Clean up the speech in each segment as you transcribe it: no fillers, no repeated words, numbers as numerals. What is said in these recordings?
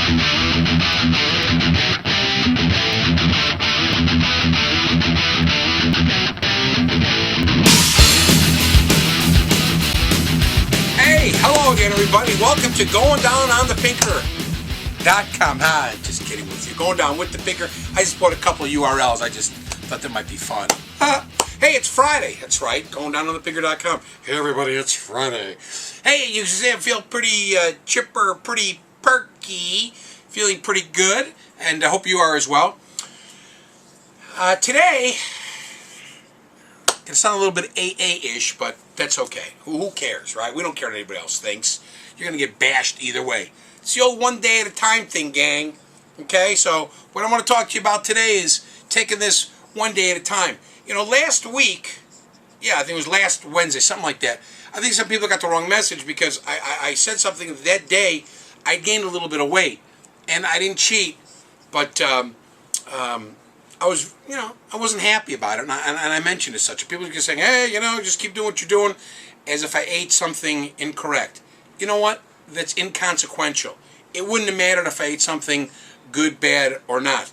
Hey, hello again, everybody. Welcome to Going Down on the Pinker.com. Just kidding with you. Going Down with the Pinker. I just put a couple of URLs. I just thought that might be fun. Hey, it's Friday. That's right. Going Down on the Pinker.com. Hey, everybody, it's Friday. Hey, you say I feel pretty chipper, pretty perky, feeling pretty good, and I hope you are as well. Today, it's going to sound a little bit AA-ish, but that's okay. Who cares, right? We don't care what anybody else thinks. You're going to get bashed either way. It's the old one day at a time thing, gang. Okay, so what I want to talk to you about today is taking this one day at a time. You know, last week, I think it was last Wednesday, something like that. I think some people got the wrong message because I said something that day. I gained a little bit of weight, and I didn't cheat, but I was, I wasn't happy about it, and I mentioned it such. People are just saying, hey, just keep doing what you're doing, as if I ate something incorrect. You know what? That's inconsequential. It wouldn't have mattered if I ate something good, bad, or not.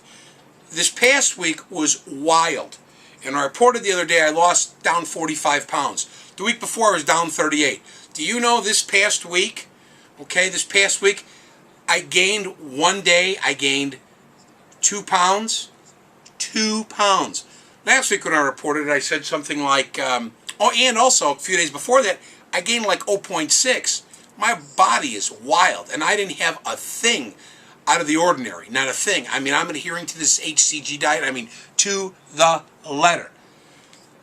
This past week was wild, and I reported the other day I lost down 45 pounds. The week before I was down 38. Do you know this past week, I gained one day, I gained 2 pounds. 2 pounds. Last week when I reported it, I said something like, and also a few days before that, I gained like 0.6. My body is wild, and I didn't have a thing out of the ordinary. Not a thing. I mean, I'm adhering to this HCG diet, to the letter.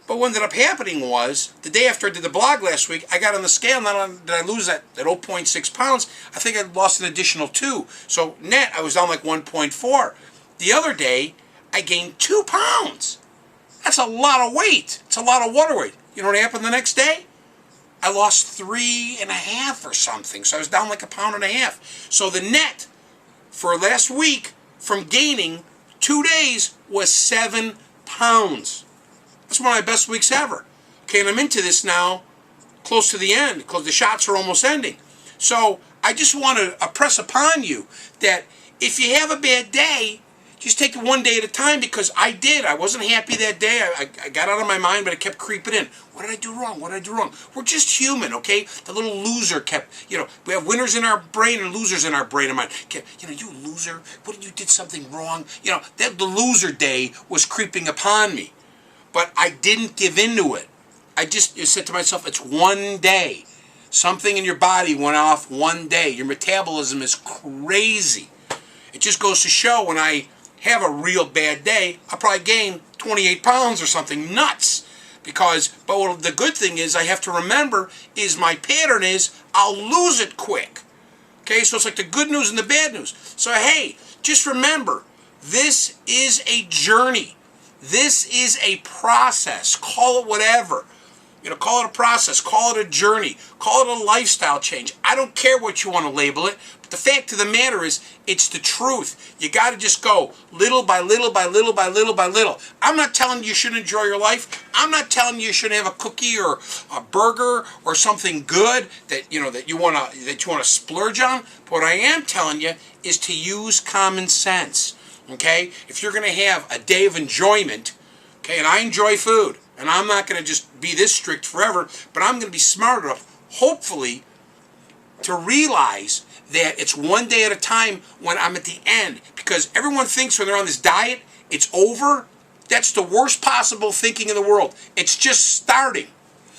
But what ended up happening was, the day after I did the blog last week, I got on the scale, not only did I lose that 0.6 pounds, I think I lost an additional 2. So net, I was down like 1.4. The other day, I gained 2 pounds. That's a lot of weight. It's a lot of water weight. You know what happened the next day? I lost 3.5 or something. So I was down like 1.5 pounds. So the net for last week from gaining 2 days was 7 pounds. That's one of my best weeks ever. Okay, and I'm into this now, close to the end, because the shots are almost ending. So I just want to press upon you that if you have a bad day, just take it one day at a time, because I did. I wasn't happy that day. I got out of my mind, but it kept creeping in. What did I do wrong? What did I do wrong? We're just human, okay? The little loser kept, we have winners in our brain and losers in our brain and mind. You loser, you did something wrong. The loser day was creeping upon me. But I didn't give into it. I just said to myself, it's one day. Something in your body went off one day. Your metabolism is crazy. It just goes to show when I have a real bad day, I'll probably gain 28 pounds or something nuts. But the good thing is I have to remember is my pattern is I'll lose it quick. Okay, so it's like the good news and the bad news. So hey, just remember, this is a journey. This is a process. Call it whatever. Call it a process. Call it a journey. Call it a lifestyle change. I don't care what you want to label it. But the fact of the matter is, it's the truth. You got to just go little by little by little by little by little. I'm not telling you shouldn't enjoy your life. I'm not telling you shouldn't have a cookie or a burger or something good that you want to splurge on. But what I am telling you is to use common sense. Okay? If you're going to have a day of enjoyment, okay, and I enjoy food, and I'm not going to just be this strict forever, but I'm going to be smart enough, hopefully, to realize that it's one day at a time when I'm at the end. Because everyone thinks when they're on this diet, it's over. That's the worst possible thinking in the world. It's just starting.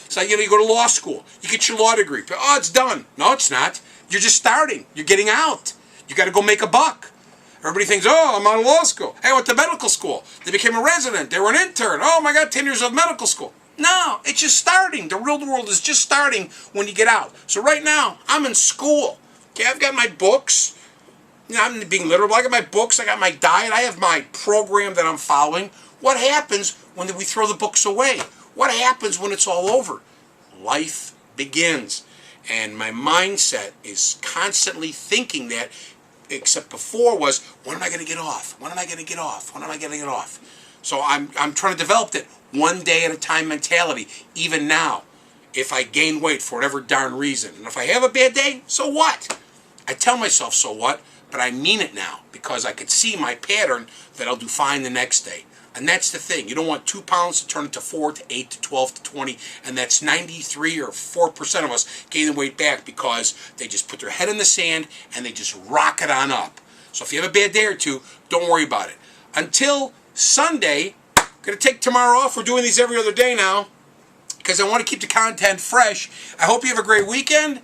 So, you go to law school. You get your law degree. Oh, it's done. No, it's not. You're just starting. You're getting out. You got to go make a buck. Everybody thinks, oh, I'm out of law school. Hey, I went to medical school. They became a resident. They were an intern. Oh, my God, 10 years of medical school. No, it's just starting. The real world is just starting when you get out. So right now, I'm in school. Okay, I've got my books. I'm being literal. I got my books. I got my diet. I have my program that I'm following. What happens when we throw the books away? What happens when it's all over? Life begins. And my mindset is constantly thinking that, except before was, when am I going to get off? When am I going to get off? When am I going to get off? So I'm trying to develop that one day at a time mentality, even now. If I gain weight for whatever darn reason. And if I have a bad day, so what? I tell myself, so what? but I mean it now because I could see my pattern that I'll do fine the next day. And that's the thing. You don't want 2 pounds to turn into 4 to 8 to 12 to 20, and that's 93 or 4% of us gaining weight back because they just put their head in the sand and they just rock it on up. So if you have a bad day or two, don't worry about it. Until Sunday, I'm going to take tomorrow off. We're doing these every other day now because I want to keep the content fresh. I hope you have a great weekend.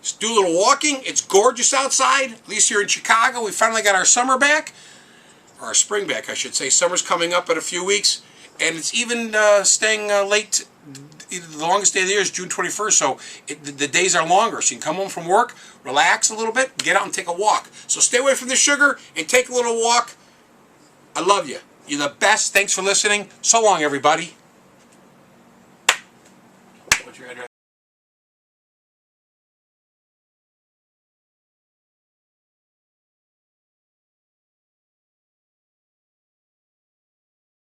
Just do a little walking. It's gorgeous outside. At least here in Chicago, we finally got our summer back. Or our spring back, I should say. Summer's coming up in a few weeks. And it's even staying late. The longest day of the year is June 21st, so the days are longer. So you can come home from work, relax a little bit, get out and take a walk. So stay away from the sugar and take a little walk. I love you. You're the best. Thanks for listening. So long, everybody.